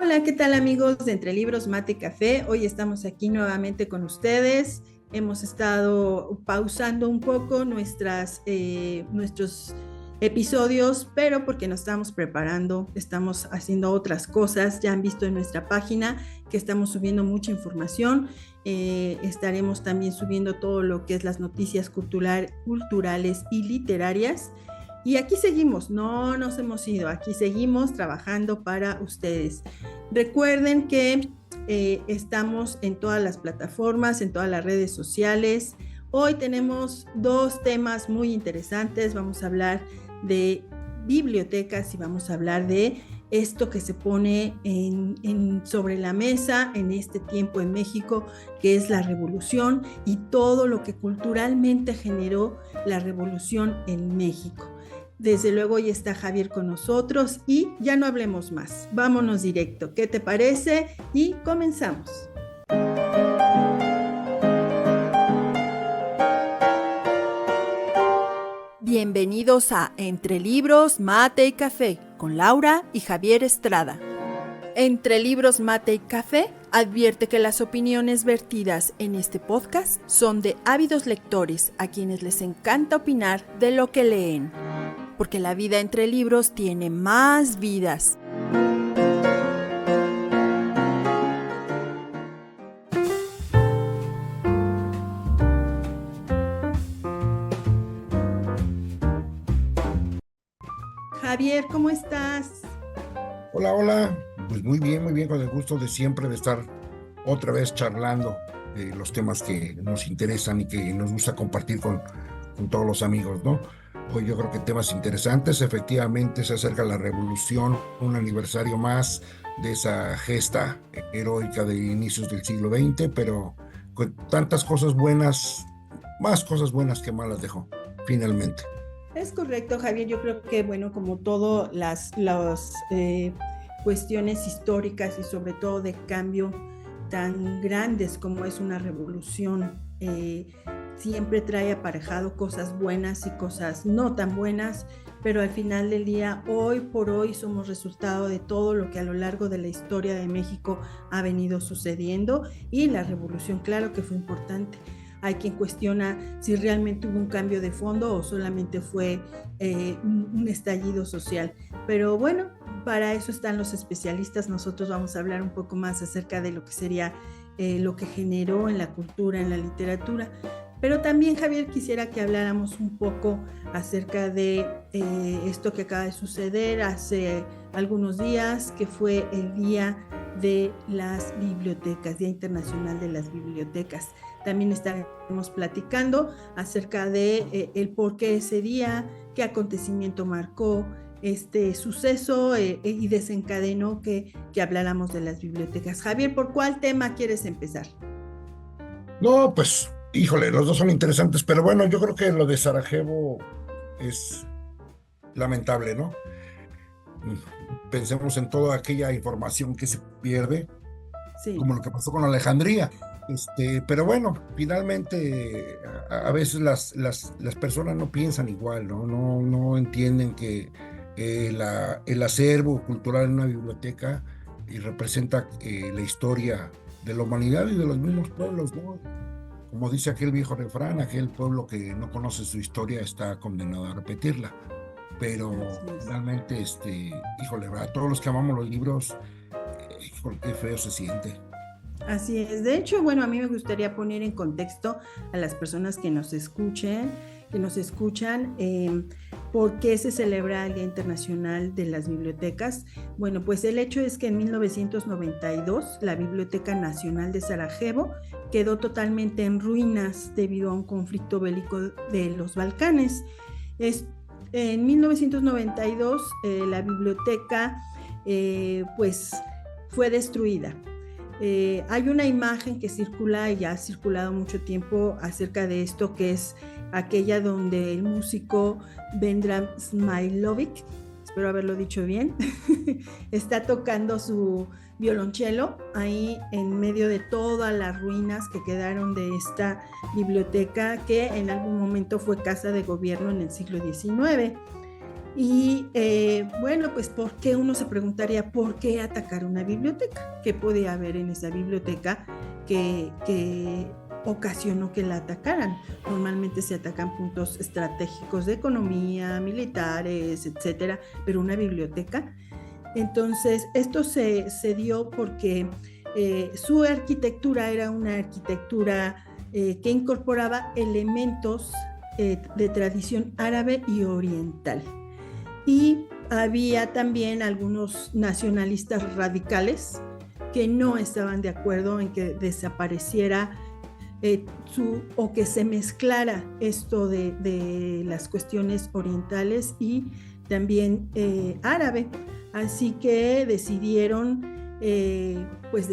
Hola, ¿qué tal amigos de Entre Libros, Mate y Café? Hoy estamos aquí nuevamente con ustedes. Hemos estado pausando un poco nuestros episodios, pero porque nos estamos preparando, estamos haciendo otras cosas. Ya han visto en nuestra página que estamos subiendo mucha información. Estaremos también subiendo todo lo que es las noticias culturales y literarias. Y aquí seguimos, no nos hemos ido, aquí seguimos trabajando para ustedes. Recuerden que estamos en todas las plataformas, en todas las redes sociales. Hoy tenemos dos temas muy interesantes. Vamos a hablar de bibliotecas y vamos a hablar de esto que se pone sobre la mesa en este tiempo en México, que es la revolución y todo lo que culturalmente generó la revolución en México. Desde luego ya está Javier con nosotros y ya no hablemos más. Vámonos directo. ¿Qué te parece? Y comenzamos. Bienvenidos a Entre Libros, Mate y Café con Laura y Javier Estrada. Entre Libros, Mate y Café advierte que las opiniones vertidas en este podcast son de ávidos lectores a quienes les encanta opinar de lo que leen. Porque la vida entre libros tiene más vidas. Javier, ¿cómo estás? Hola, hola. Pues muy bien, con el gusto de siempre de estar otra vez charlando de los temas que nos interesan y que nos gusta compartir con todos los amigos, ¿no? Hoy yo creo que temas interesantes. Efectivamente se acerca la revolución, un aniversario más de esa gesta heroica de inicios del siglo XX, pero con tantas cosas buenas, más cosas buenas que malas dejó, finalmente. Es correcto, Javier. Yo creo que, bueno, como todo las cuestiones históricas y sobre todo de cambio tan grandes como es una revolución, siempre trae aparejado cosas buenas y cosas no tan buenas, pero al final del día, hoy por hoy, somos resultado de todo lo que a lo largo de la historia de México ha venido sucediendo y la revolución, claro que fue importante. Hay quien cuestiona si realmente hubo un cambio de fondo o solamente fue un estallido social. Pero bueno, para eso están los especialistas. Nosotros vamos a hablar un poco más acerca de lo que sería lo que generó en la cultura, en la literatura. Pero también, Javier, quisiera que habláramos un poco acerca de esto que acaba de suceder hace algunos días, que fue el Día de las Bibliotecas, Día Internacional de las Bibliotecas. También estaremos platicando acerca de el por qué ese día, qué acontecimiento marcó este suceso y desencadenó que habláramos de las bibliotecas. Javier, ¿por cuál tema quieres empezar? No, pues, híjole, los dos son interesantes, pero bueno, yo creo que lo de Sarajevo es lamentable, ¿no? Pensemos en toda aquella información que se pierde, Sí. como lo que pasó con Alejandría. Pero bueno, finalmente a veces las personas no piensan igual, ¿no? No entienden que el acervo cultural en una biblioteca representa la historia de la humanidad y de los mismos pueblos, ¿no? Como dice aquel viejo refrán, aquel pueblo que no conoce su historia está condenado a repetirla. Pero realmente, híjole, a todos los que amamos los libros, híjole, qué feo se siente. Así es. De hecho, bueno, a mí me gustaría poner en contexto a las personas que nos escuchan, por qué se celebra el Día Internacional de las Bibliotecas. Bueno, pues el hecho es que en 1992 la Biblioteca Nacional de Sarajevo quedó totalmente en ruinas debido a un conflicto bélico de los Balcanes. En 1992 la biblioteca pues fue destruida. Hay una imagen que circula y ha circulado mucho tiempo acerca de esto, que es aquella donde el músico Vendran Smailovic, espero haberlo dicho bien, está tocando su violonchelo ahí en medio de todas las ruinas que quedaron de esta biblioteca que en algún momento fue casa de gobierno en el siglo XIX. Y bueno, pues ¿por qué uno se preguntaría por qué atacar una biblioteca? ¿Qué podía haber en esa biblioteca que ocasionó que la atacaran? Normalmente se atacan puntos estratégicos de economía, militares, etcétera, pero una biblioteca. Entonces, esto se dio porque su arquitectura era una arquitectura que incorporaba elementos de tradición árabe y oriental. Y había también algunos nacionalistas radicales que no estaban de acuerdo en que desapareciera o que se mezclara esto de las cuestiones orientales y también árabe. Así que decidieron pues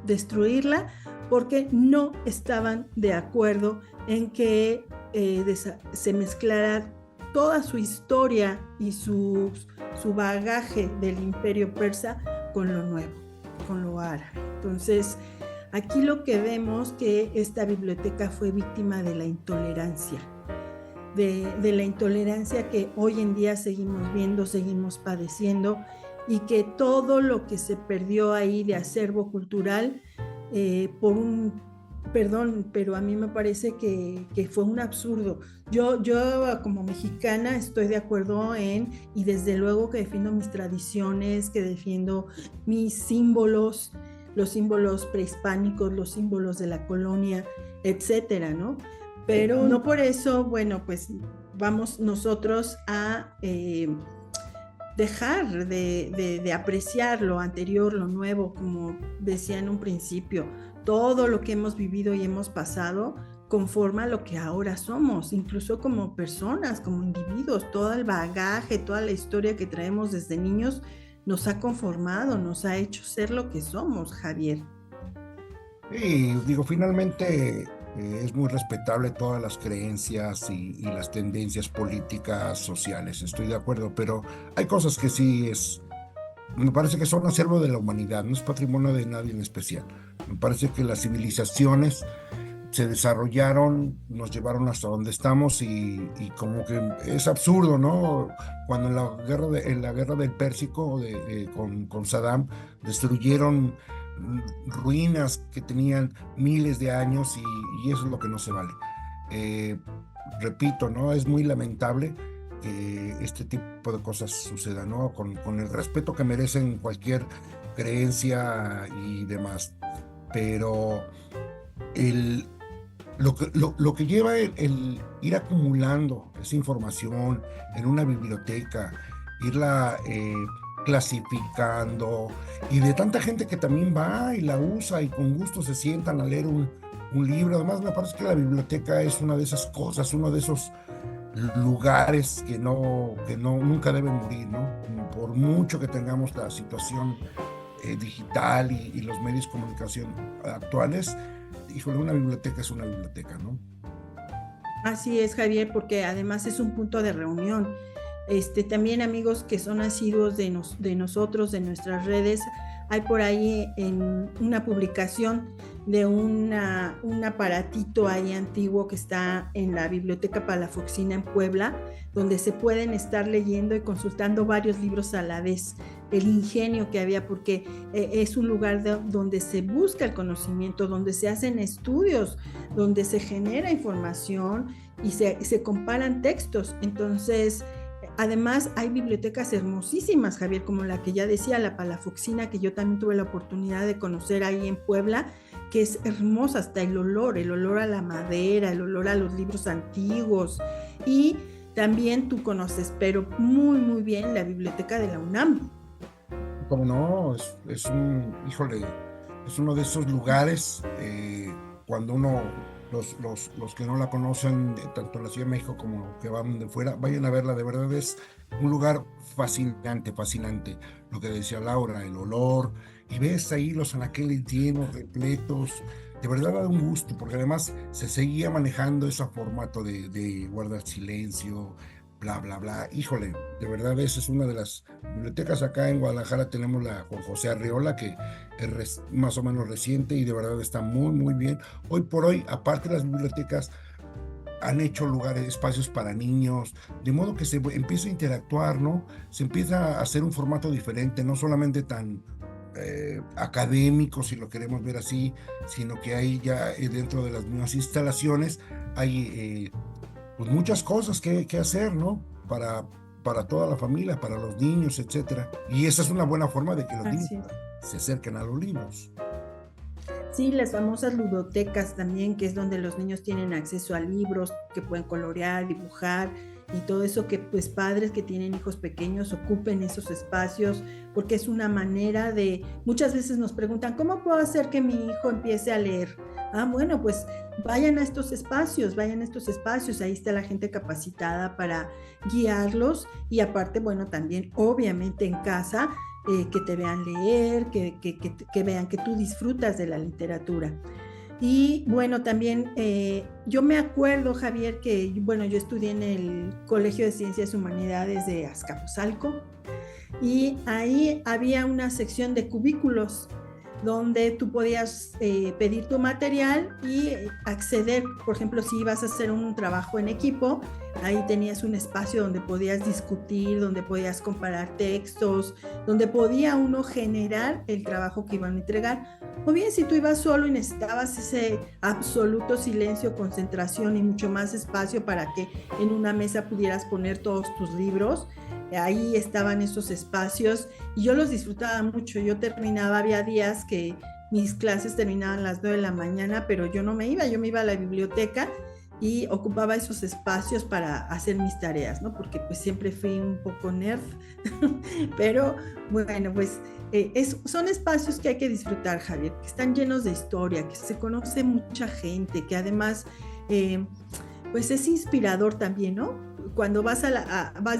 destruirla porque no estaban de acuerdo en que se mezclara toda su historia y su bagaje del imperio persa con lo nuevo, con lo árabe. Entonces, aquí lo que vemos que esta biblioteca fue víctima de la intolerancia, de la intolerancia que hoy en día seguimos viendo, seguimos padeciendo, y que todo lo que se perdió ahí de acervo cultural por un, perdón, pero a mí me parece que fue un absurdo. Yo como mexicana estoy de acuerdo y desde luego que defiendo mis tradiciones, que defiendo mis símbolos, los símbolos prehispánicos, los símbolos de la colonia, etcétera, ¿no? Pero no por eso, bueno, pues vamos nosotros a dejar de apreciar lo anterior, lo nuevo, como decía en un principio. Todo lo que hemos vivido y hemos pasado conforma lo que ahora somos, incluso como personas, como individuos. Todo el bagaje, toda la historia que traemos desde niños nos ha conformado, nos ha hecho ser lo que somos, Javier. Y digo, finalmente es muy respetable todas las creencias y las tendencias políticas, sociales, estoy de acuerdo, pero hay cosas que sí me parece que son acervo de la humanidad, no es patrimonio de nadie en especial. Me parece que las civilizaciones se desarrollaron, nos llevaron hasta donde estamos y como que es absurdo, ¿no? Cuando en la guerra del Pérsico con Saddam destruyeron ruinas que tenían miles de años y eso es lo que no se vale. Eh, Repito, ¿no? Es muy lamentable que este tipo de cosas sucedan, ¿no? Con el respeto que merecen cualquier creencia y demás. Pero el, lo que lleva el ir acumulando esa información en una biblioteca, irla clasificando, y de tanta gente que también va y la usa y con gusto se sientan a leer un libro. Además, me parece que la biblioteca es una de esas cosas, uno de esos lugares que nunca deben morir, ¿no? Por mucho que tengamos la situación digital y los medios de comunicación actuales, híjole, una biblioteca es una biblioteca, ¿no? Así es, Javier, porque además es un punto de reunión. También amigos que son asiduos de nosotros, de nuestras redes, hay por ahí en una publicación de un aparatito ahí antiguo que está en la Biblioteca Palafoxina en Puebla, donde se pueden estar leyendo y consultando varios libros a la vez. El ingenio que había, porque es un lugar donde se busca el conocimiento, donde se hacen estudios, donde se genera información y se comparan textos. Entonces, además, hay bibliotecas hermosísimas, Javier, como la que ya decía, la Palafoxina, que yo también tuve la oportunidad de conocer ahí en Puebla, que es hermosa, hasta el olor a la madera, el olor a los libros antiguos. Y también tú conoces, pero muy, muy bien, la biblioteca de la UNAM. Como no, híjole, es uno de esos lugares, cuando los que no la conocen, tanto en la Ciudad de México como que van de fuera, vayan a verla, de verdad es un lugar fascinante, fascinante. Lo que decía Laura, el olor, y ves ahí los anaqueles llenos, repletos, de verdad da un gusto, porque además se seguía manejando ese formato de guardar silencio, bla, bla, bla. Híjole, de verdad esa es una de las bibliotecas. Acá en Guadalajara tenemos la Juan José Arriola, que es más o menos reciente y de verdad está muy, muy bien. Hoy por hoy, aparte de las bibliotecas, han hecho lugares, espacios para niños, de modo que se empieza a interactuar, ¿no? Se empieza a hacer un formato diferente, no solamente tan académico, si lo queremos ver así, sino que hay ya dentro de las mismas instalaciones, hay pues muchas cosas que hacer, ¿no? Para toda la familia, para los niños, etcétera. Y esa es una buena forma de que los niños Así es. se acerquen a los libros. Sí, las famosas ludotecas también, que es donde los niños tienen acceso a libros que pueden colorear, dibujar y todo eso, que pues padres que tienen hijos pequeños ocupen esos espacios, porque es una manera de, muchas veces nos preguntan, ¿cómo puedo hacer que mi hijo empiece a leer? Ah, bueno, pues vayan a estos espacios, ahí está la gente capacitada para guiarlos y aparte, bueno, también obviamente en casa que te vean leer, que vean que tú disfrutas de la literatura. Y bueno, también yo me acuerdo, Javier, que bueno, yo estudié en el Colegio de Ciencias y Humanidades de Azcapotzalco y ahí había una sección de cubículos donde tú podías pedir tu material y acceder, por ejemplo, si ibas a hacer un trabajo en equipo, ahí tenías un espacio donde podías discutir, donde podías comparar textos, donde podía uno generar el trabajo que iban a entregar. O bien si tú ibas solo y necesitabas ese absoluto silencio, concentración y mucho más espacio para que en una mesa pudieras poner todos tus libros, ahí estaban esos espacios y yo los disfrutaba mucho. Yo terminaba, había días que mis clases terminaban a las 9 de la mañana, pero yo no me iba, yo me iba a la biblioteca y ocupaba esos espacios para hacer mis tareas, ¿no? Porque pues siempre fui un poco nerd, pero bueno, pues son espacios que hay que disfrutar, Javier, que están llenos de historia, que se conoce mucha gente, que además pues es inspirador también, ¿no? Cuando vas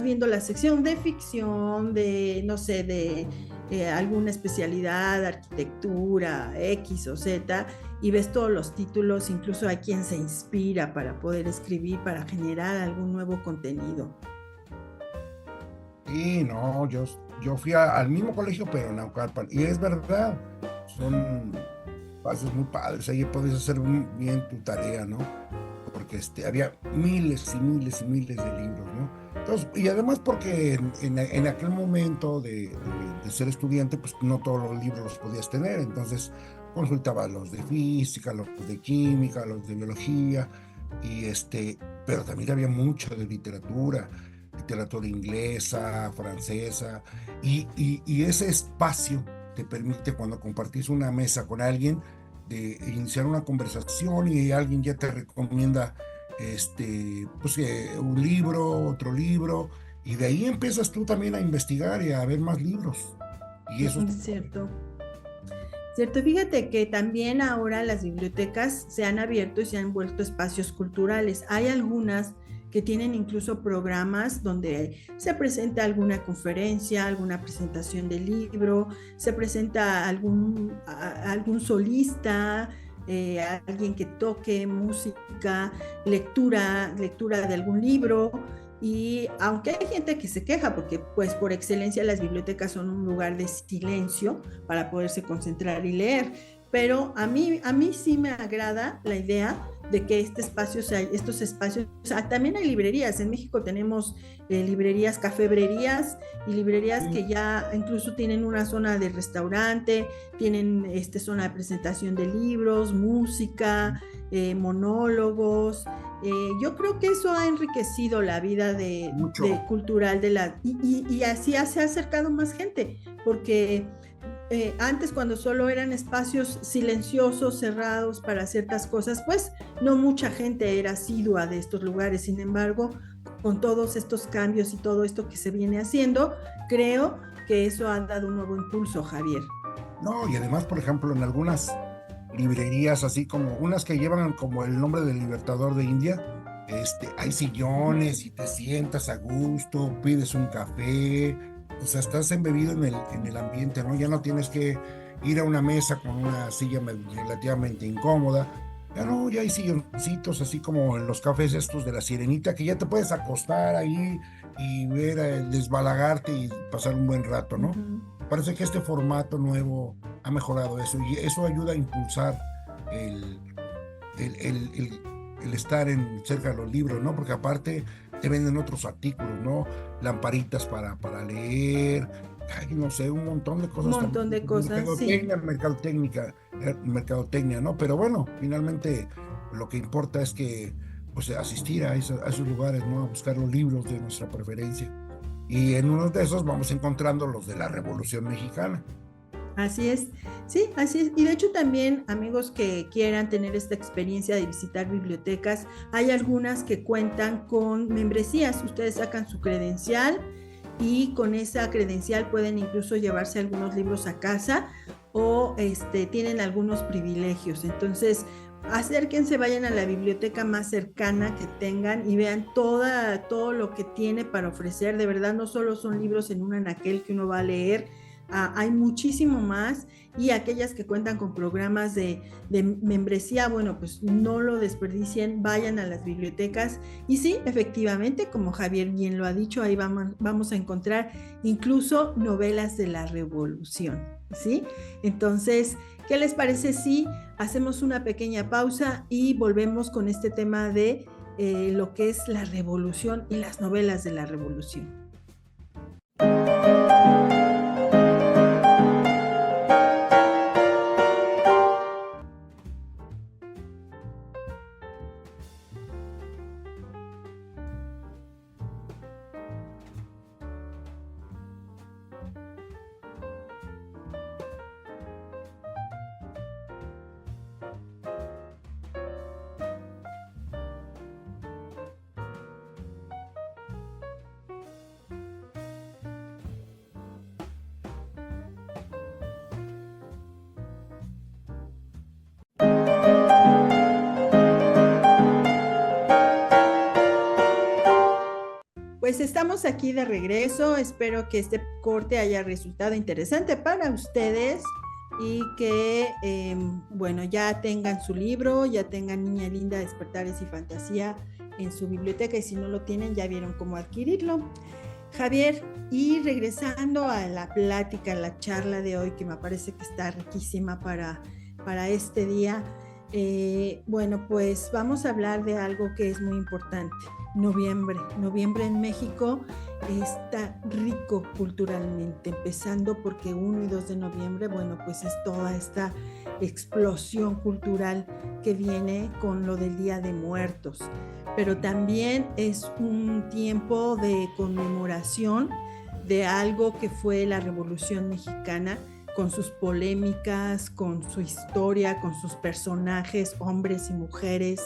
viendo la sección de ficción, de, no sé, de alguna especialidad, arquitectura, X o Z, y ves todos los títulos, incluso hay quien se inspira para poder escribir, para generar algún nuevo contenido. Y no, yo fui al mismo colegio, pero en Naucalpan. Y es verdad, son pasos muy padres. Ahí puedes hacer muy bien tu tarea, ¿no? Porque había miles y miles y miles de libros, ¿no? Entonces, y además porque en aquel momento de ser estudiante, pues no todos los libros los podías tener. Entonces consultaba los de física, los de química, los de biología, y pero también había mucho de literatura inglesa, francesa, y ese espacio te permite, cuando compartís una mesa con alguien, de iniciar una conversación y alguien ya te recomienda pues, un libro, otro libro, y de ahí empiezas tú también a investigar y a ver más libros. Y eso Es cierto. Cierto, fíjate que también ahora las bibliotecas se han abierto y se han vuelto espacios culturales. Hay algunas que tienen incluso programas donde se presenta alguna conferencia, alguna presentación de libro, se presenta algún solista, alguien que toque música, lectura de algún libro. Y aunque hay gente que se queja, porque pues por excelencia las bibliotecas son un lugar de silencio para poderse concentrar y leer, pero a mí sí me agrada la idea de que estos espacios, o sea, también hay librerías. En México tenemos librerías, cafebrerías y librerías que ya incluso tienen una zona de restaurante, tienen zona de presentación de libros, música, monólogos. Yo creo que eso ha enriquecido la vida cultural y así se ha acercado más gente, porque antes, cuando solo eran espacios silenciosos, cerrados para ciertas cosas, pues no mucha gente era asidua de estos lugares. Sin embargo, con todos estos cambios y todo esto que se viene haciendo, creo que eso ha dado un nuevo impulso, Javier. No, y además, por ejemplo, en algunas librerías, así como unas que llevan como el nombre del Libertador de India, hay sillones y te sientas a gusto, pides un café, o sea, estás embebido en el ambiente, ¿no? Ya no tienes que ir a una mesa con una silla relativamente incómoda. Ya no, ya hay silloncitos, así como en los cafés estos de la Sirenita, que ya te puedes acostar ahí y ver, desbalagarte y pasar un buen rato, ¿no? Parece que este formato nuevo ha mejorado eso, y eso ayuda a impulsar el, el, el, el estar cerca de los libros, ¿no? Porque aparte te venden otros artículos, ¿no? Lamparitas para leer, ay, no sé, un montón de Un cosas montón también. de cosas, sí. Mercadotecnia, ¿no? Pero bueno, finalmente lo que importa es que, pues, asistir a esos lugares, ¿no? A buscar los libros de nuestra preferencia. Y en uno de esos vamos encontrando los de la Revolución Mexicana. Así es, sí, así es. Y de hecho también, amigos que quieran tener esta experiencia de visitar bibliotecas, hay algunas que cuentan con membresías. Ustedes sacan su credencial y con esa credencial pueden incluso llevarse algunos libros a casa o tienen algunos privilegios. Entonces, acérquense, vayan a la biblioteca más cercana que tengan y vean todo lo que tiene para ofrecer. De verdad, no solo son libros en un anaquel que uno va a leer, hay muchísimo más, y aquellas que cuentan con programas de membresía, bueno, pues no lo desperdicien, vayan a las bibliotecas. Y sí, efectivamente, como Javier bien lo ha dicho, ahí vamos a encontrar incluso novelas de la Revolución, ¿sí? Entonces, ¿qué les parece si hacemos una pequeña pausa y volvemos con este tema de lo que es la Revolución y las novelas de la Revolución? Pues estamos aquí de regreso. Espero que este corte haya resultado interesante para ustedes y que, bueno, ya tengan su libro, ya tengan Niña Linda, Despertares y Fantasía en su biblioteca, y si no lo tienen, ya vieron cómo adquirirlo. Javier, y regresando a la plática, a la charla de hoy, que me parece que está riquísima para este día, bueno, pues vamos a hablar de algo que es muy importante. Noviembre. Noviembre en México está rico culturalmente, empezando porque 1 y 2 de noviembre, bueno, pues es toda esta explosión cultural que viene con lo del Día de Muertos, pero también es un tiempo de conmemoración de algo que fue la Revolución Mexicana, con sus polémicas, con su historia, con sus personajes, hombres y mujeres,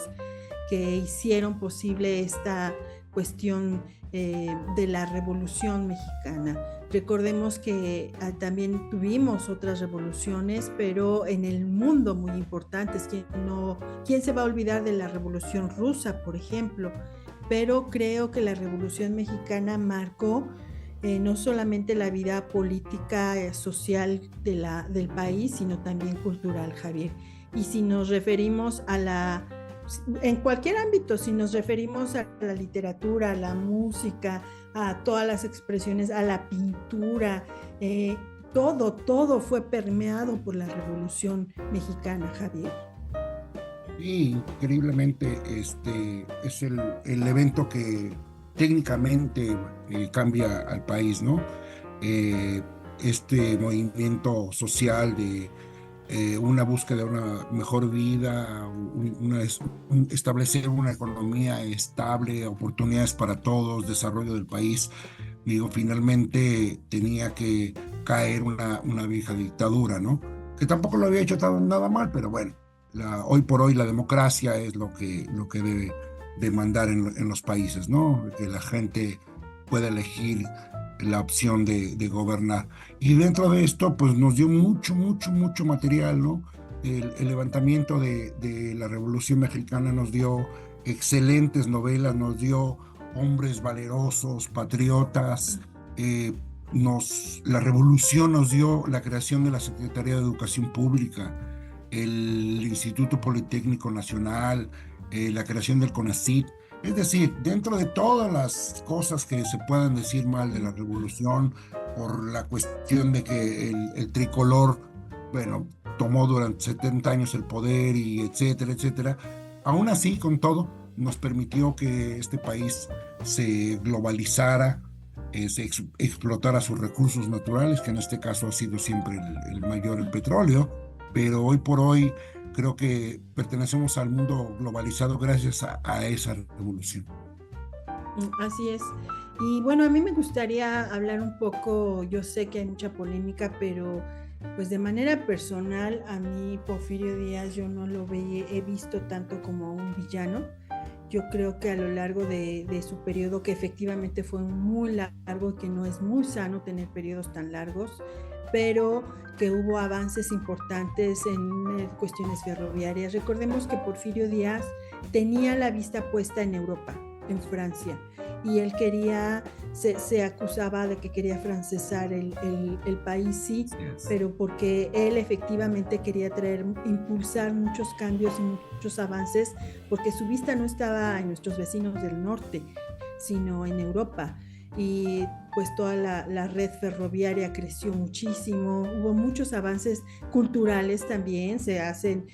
que hicieron posible esta cuestión de la Revolución Mexicana. Recordemos que también tuvimos otras revoluciones, pero en el mundo muy importantes. ¿Quién se va a olvidar de la Revolución Rusa, por ejemplo? Pero creo que la Revolución Mexicana marcó no solamente la vida política, social del país, sino también cultural, Javier. Y si nos referimos en cualquier ámbito, si nos referimos a la literatura, a la música, a todas las expresiones, a la pintura, todo fue permeado por la Revolución Mexicana, Javier. Y increíblemente, es el evento que técnicamente cambia al país, ¿no? Este movimiento social de una búsqueda de una mejor vida, establecer una economía estable, oportunidades para todos, desarrollo del país. Digo, finalmente tenía que caer una vieja dictadura, ¿no? Que tampoco lo había hecho nada mal, pero bueno, hoy por hoy la democracia es lo que debe de mandar en los países, ¿no? Que la gente pueda elegir la opción de gobernar. Y dentro de esto, pues nos dio mucho material, ¿no? El levantamiento de la Revolución Mexicana nos dio excelentes novelas, nos dio hombres valerosos, patriotas. La Revolución nos dio la creación de la Secretaría de Educación Pública, el Instituto Politécnico Nacional, la creación del CONACYT. Es decir, dentro de todas las cosas que se puedan decir mal de la revolución, por la cuestión de que el tricolor, bueno, tomó durante 70 años el poder y etcétera, aún así, con todo, nos permitió que este país se globalizara, explotara sus recursos naturales, que en este caso ha sido siempre el mayor, el petróleo, pero hoy por hoy creo que pertenecemos al mundo globalizado gracias a esa revolución. Así es. Y bueno, a mí me gustaría hablar un poco, yo sé que hay mucha polémica, pero pues de manera personal, a mí Porfirio Díaz yo no lo he visto tanto como un villano. Yo creo que a lo largo de su periodo, que efectivamente fue muy largo y que no es muy sano tener periodos tan largos, pero que hubo avances importantes en cuestiones ferroviarias. Recordemos que Porfirio Díaz tenía la vista puesta en Europa, en Francia, y él quería, se acusaba de que quería francesar el país, sí, pero porque él efectivamente quería impulsar muchos cambios y muchos avances, porque su vista no estaba en nuestros vecinos del norte, sino en Europa. Y pues toda la red ferroviaria creció muchísimo, hubo muchos avances culturales también, se hacen,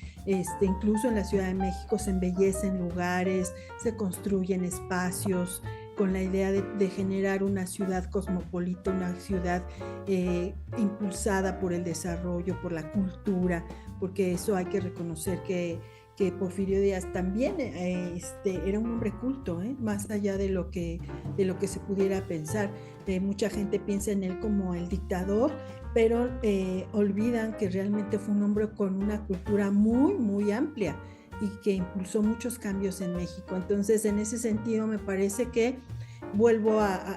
incluso en la Ciudad de México se embellecen lugares, se construyen espacios con la idea de generar una ciudad cosmopolita, una ciudad impulsada por el desarrollo, por la cultura, porque eso hay que reconocer que Porfirio Díaz también era un hombre culto, más allá de lo que se pudiera pensar. Mucha gente piensa en él como el dictador, pero olvidan que realmente fue un hombre con una cultura muy, muy amplia y que impulsó muchos cambios en México. Entonces, en ese sentido, me parece que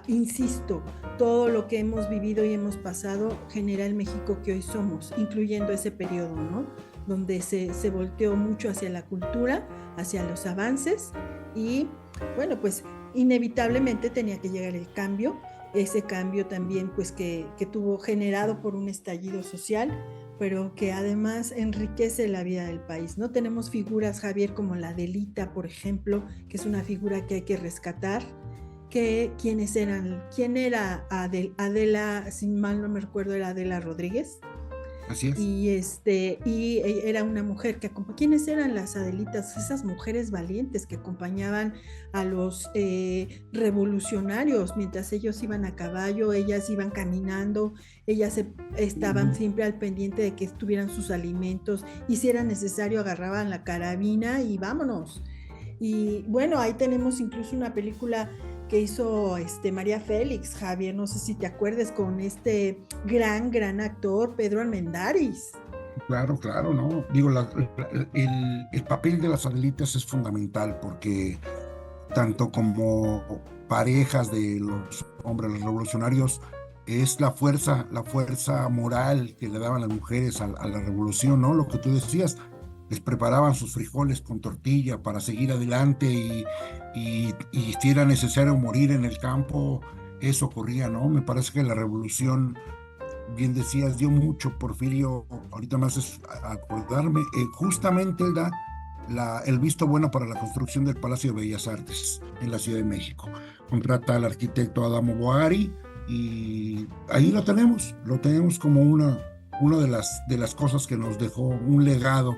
insisto, todo lo que hemos vivido y hemos pasado genera el México que hoy somos, incluyendo ese periodo, ¿no? Donde se volteó mucho hacia la cultura, hacia los avances y bueno, pues inevitablemente tenía que llegar el cambio, ese cambio también pues que tuvo generado por un estallido social, pero que además enriquece la vida del país, ¿no? Tenemos figuras, Javier, como la Adelita, por ejemplo, que es una figura que hay que rescatar. ¿Quién era Adela? Si mal no me recuerdo, era Adela Rodríguez. Así es. Y era una mujer que acompañaba. ¿Quiénes eran las Adelitas? Esas mujeres valientes que acompañaban a los revolucionarios mientras ellos iban a caballo, ellas iban caminando, ellas estaban siempre al pendiente de que tuvieran sus alimentos y si era necesario agarraban la carabina y vámonos. Y bueno, ahí tenemos incluso una película que hizo María Félix, Javier, no sé si te acuerdes, con este gran actor Pedro Armendáriz. Claro, claro, ¿no? Digo, el papel de las Adelitas es fundamental porque tanto como parejas de los hombres, los revolucionarios, es la fuerza moral que le daban las mujeres a la revolución, ¿no? Lo que tú decías, les preparaban sus frijoles con tortilla para seguir adelante y si era necesario morir en el campo, eso ocurría, ¿no? Me parece que la revolución, bien decías, dio mucho. Porfirio, ahorita más es acordarme, justamente él da el visto bueno para la construcción del Palacio de Bellas Artes en la Ciudad de México. Contrata al arquitecto Adamo Boari y ahí lo tenemos como una de las cosas que nos dejó un legado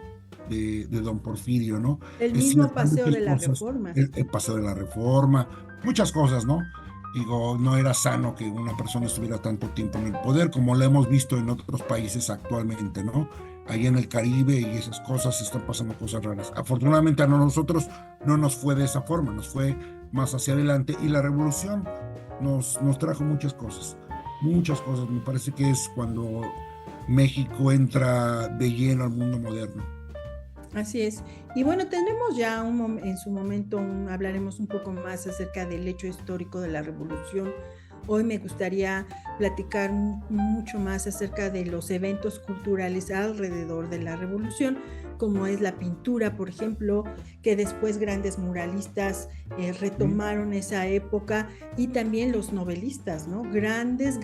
de don Porfirio, ¿no? El Es mismo cierto, paseo muchas de la cosas, Reforma. el paseo de la Reforma, muchas cosas, ¿no? Digo, no era sano que una persona estuviera tanto tiempo en el poder, como lo hemos visto en otros países actualmente, ¿no? Ahí en el Caribe y esas cosas, están pasando cosas raras. Afortunadamente a nosotros no nos fue de esa forma, nos fue más hacia adelante y la revolución nos trajo muchas cosas. Muchas cosas. Me parece que es cuando México entra de lleno al mundo moderno. Así es. Y bueno, tendremos ya en su momento, hablaremos un poco más acerca del hecho histórico de la revolución. Hoy me gustaría platicar mucho más acerca de los eventos culturales alrededor de la revolución, como es la pintura, por ejemplo, que después grandes muralistas retomaron esa época, y también los novelistas, ¿no? Grandes,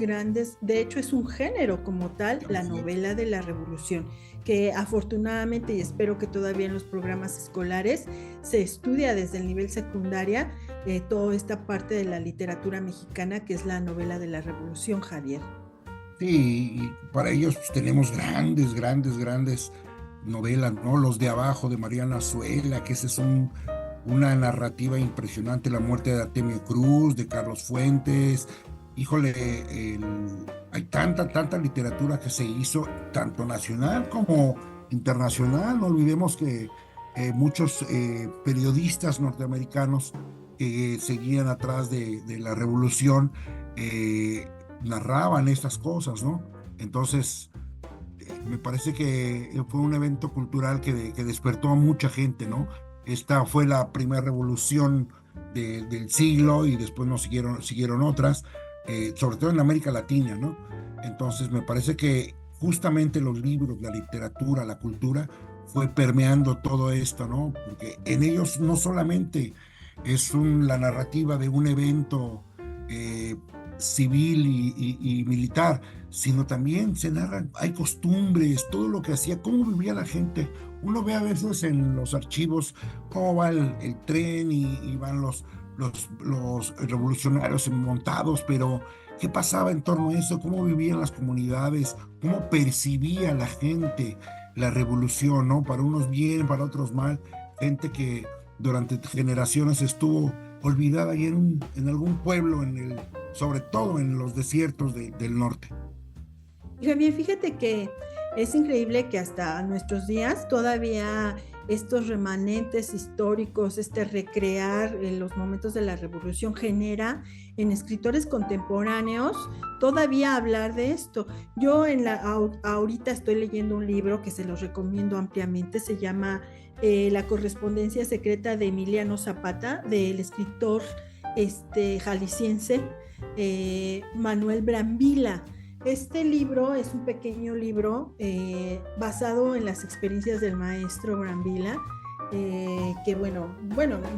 de hecho es un género como tal, la novela de la revolución, que afortunadamente, y espero que todavía en los programas escolares se estudia desde el nivel secundaria toda esta parte de la literatura mexicana que es la novela de la revolución, Javier. Sí, y para ellos pues, tenemos grandes novelas, ¿no? Los de Abajo de Mariana Azuela, que ese es una narrativa impresionante, La muerte de Artemio Cruz, de Carlos Fuentes. Híjole, hay tanta literatura que se hizo, tanto nacional como internacional. No olvidemos que muchos periodistas norteamericanos que seguían atrás de la revolución narraban estas cosas, ¿no? Entonces, me parece que fue un evento cultural que despertó a mucha gente, ¿no? Esta fue la primera revolución del siglo y después nos siguieron otras, sobre todo en América Latina, ¿no? Entonces me parece que justamente los libros, la literatura, la cultura fue permeando todo esto, ¿no? Porque en ellos no solamente es la narrativa de un evento eh, civil y militar, sino también se narran, hay costumbres, todo lo que hacía, cómo vivía la gente. Uno ve a veces en los archivos cómo va el tren y van los revolucionarios montados, pero ¿qué pasaba en torno a eso? ¿Cómo vivían las comunidades? ¿Cómo percibía la gente la revolución, ¿no? Para unos bien, para otros mal. Gente que durante generaciones estuvo olvidada ahí en algún pueblo, sobre todo en los desiertos del norte. Javier, fíjate que es increíble que hasta nuestros días todavía estos remanentes históricos, este recrear los momentos de la revolución genera en escritores contemporáneos todavía hablar de esto. Yo ahorita estoy leyendo un libro que se los recomiendo ampliamente, se llama La correspondencia secreta de Emiliano Zapata, del escritor jalisciense Manuel Brambila. Este libro es un pequeño libro basado en las experiencias del maestro Brambila, que bueno,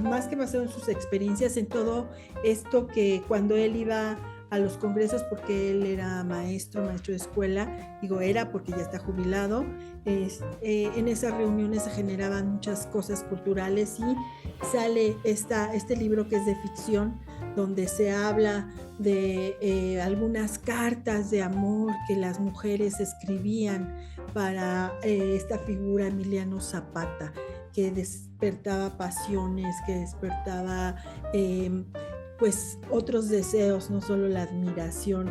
más que basado en sus experiencias, en todo esto que cuando él iba a los congresos, porque él era maestro de escuela, digo era porque ya está jubilado, en esas reuniones se generaban muchas cosas culturales y sale este libro que es de ficción, donde se habla de algunas cartas de amor que las mujeres escribían para esta figura Emiliano Zapata, que despertaba pasiones, que despertaba pues otros deseos, no solo la admiración.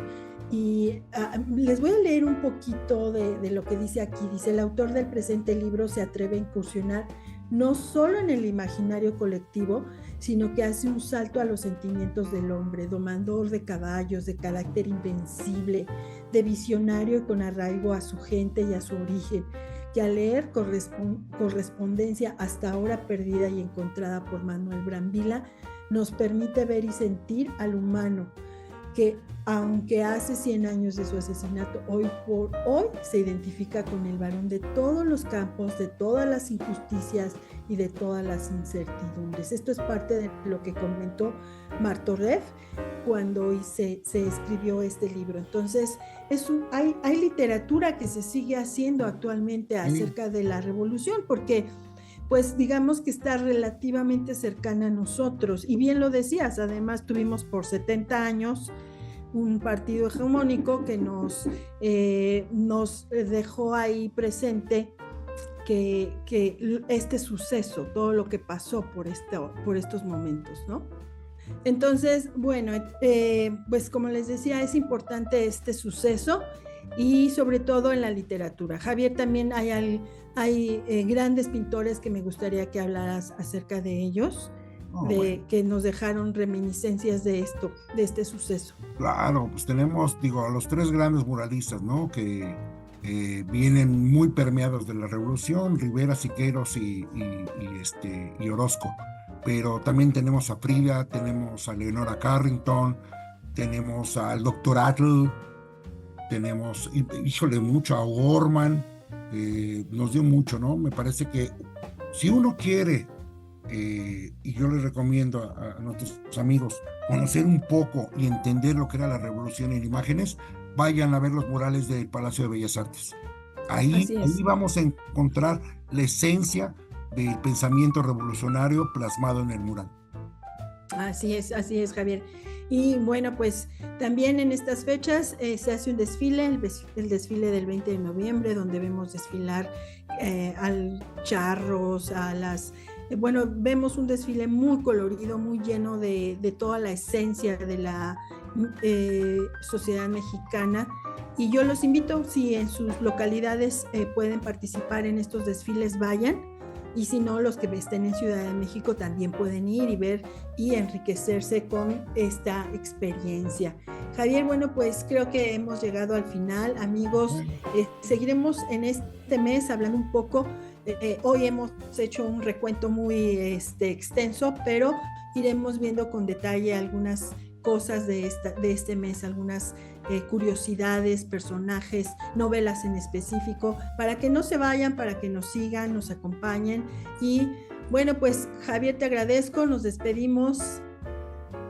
Y les voy a leer un poquito de lo que dice aquí. Dice: el autor del presente libro se atreve a incursionar no solo en el imaginario colectivo, sino que hace un salto a los sentimientos del hombre, domador de caballos, de carácter invencible, de visionario y con arraigo a su gente y a su origen, que al leer correspondencia hasta ahora perdida y encontrada por Manuel Brambila, nos permite ver y sentir al humano, que aunque hace 100 años de su asesinato, hoy por hoy se identifica con el varón de todos los campos, de todas las injusticias y de todas las incertidumbres. Esto es parte de lo que comentó Martorell cuando se escribió este libro. Entonces, hay literatura que se sigue haciendo actualmente acerca de la revolución, porque pues digamos que está relativamente cercana a nosotros. Y bien lo decías, además tuvimos por 70 años un partido hegemónico que nos dejó ahí presente que este suceso, todo lo que pasó por estos momentos, ¿no? Entonces, bueno, pues como les decía, es importante este suceso y sobre todo en la literatura. Javier, también hay grandes pintores que me gustaría que hablaras acerca de ellos, bueno, que nos dejaron reminiscencias de este suceso. Claro, pues tenemos, a los tres grandes muralistas, ¿no? Que vienen muy permeados de la revolución: Rivera, Siqueiros y Orozco. Pero también tenemos a Frida, tenemos a Leonora Carrington, tenemos al Dr. Atle, tenemos, híjole, mucho a O'Gorman, nos dio mucho, ¿no? Me parece que si uno quiere, y yo les recomiendo a nuestros amigos conocer un poco y entender lo que era la revolución en imágenes, vayan a ver los murales del Palacio de Bellas Artes. Ahí vamos a encontrar la esencia del pensamiento revolucionario plasmado en el mural. Así es, Javier. Y bueno, pues también en estas fechas se hace un desfile, el desfile del 20 de noviembre, donde vemos desfilar al charros, a las... bueno, vemos un desfile muy colorido, muy lleno de toda la esencia de la sociedad mexicana. Y yo los invito, si en sus localidades pueden participar en estos desfiles, vayan. Y si no, los que estén en Ciudad de México también pueden ir y ver y enriquecerse con esta experiencia. Javier, bueno, pues creo que hemos llegado al final. Amigos, seguiremos en este mes hablando un poco. Hoy hemos hecho un recuento muy extenso, pero iremos viendo con detalle algunas cosas de este mes, algunas curiosidades, personajes, novelas en específico, para que no se vayan, para que nos sigan, nos acompañen. Y bueno, pues Javier, te agradezco, nos despedimos.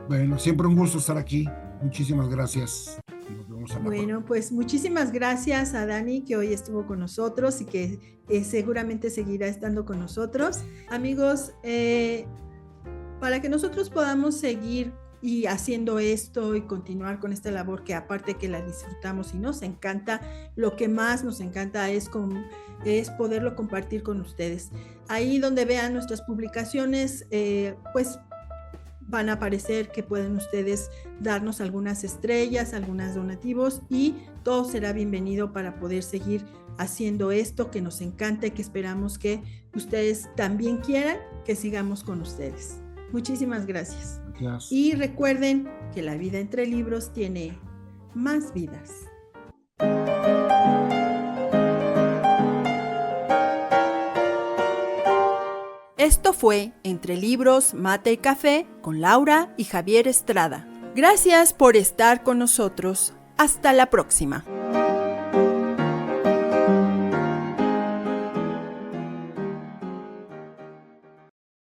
Bueno, siempre un gusto estar aquí. Muchísimas gracias. Nos vemos a la próxima. Bueno, pues muchísimas gracias a Dani, que hoy estuvo con nosotros y que seguramente seguirá estando con nosotros. Amigos, para que nosotros podamos seguir y haciendo esto y continuar con esta labor, que aparte que la disfrutamos y nos encanta, lo que más nos encanta es poderlo compartir con ustedes. Ahí donde vean nuestras publicaciones, pues van a aparecer que pueden ustedes darnos algunas estrellas, algunos donativos, y todo será bienvenido para poder seguir haciendo esto que nos encanta y que esperamos que ustedes también quieran que sigamos con ustedes. Muchísimas gracias. Gracias. Y recuerden que la vida entre libros tiene más vidas. Esto fue Entre Libros, Mate y Café con Laura y Javier Estrada. Gracias por estar con nosotros. Hasta la próxima.